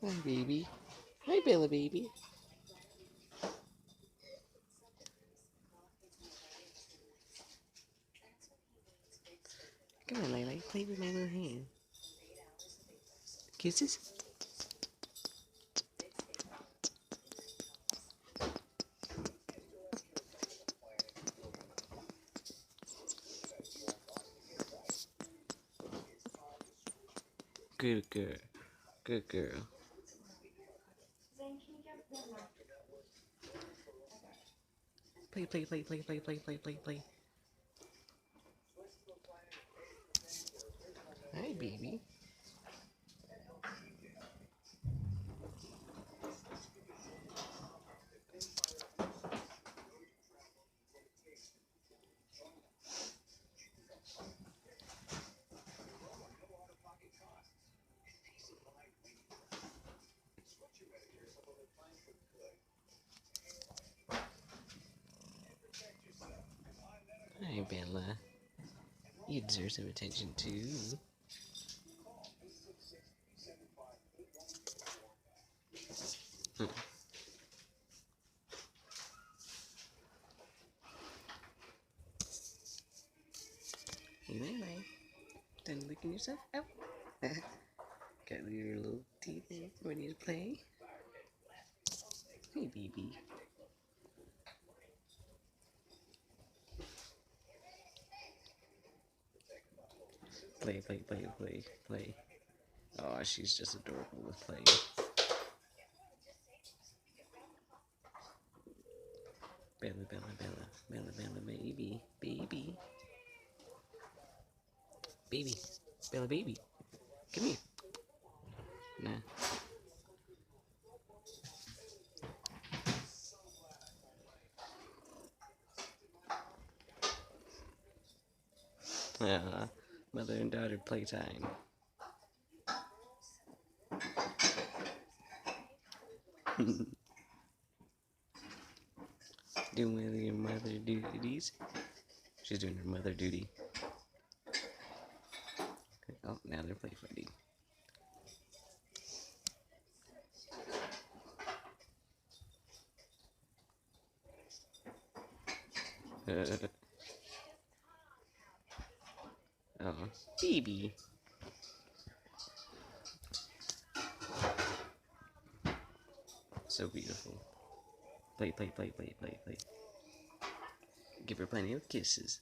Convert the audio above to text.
Hi, baby. Hi, Bella, baby. Come on, Lele. Play with my little hand. Kisses? Good girl. Good girl. Play, play, play, play, play, play, play, play, play. Hi, baby. Hi, Bella. You deserve some attention, too. Hmm. Hey, Lele. Done licking yourself out? Got your little teeth in. Ready to play? Hey, baby. Play, play, play, play, play. Oh, she's just adorable with playing. Bella, Bella, Bella, Bella, Bella, baby, baby, baby, Bella, baby. Come here. Nah. Mother and daughter playtime. Doing one of your mother duties. She's doing her mother duty. Oh, now they're play fighting. Oh, baby. So beautiful. Play, play, play, play, play, play. Give her plenty of kisses.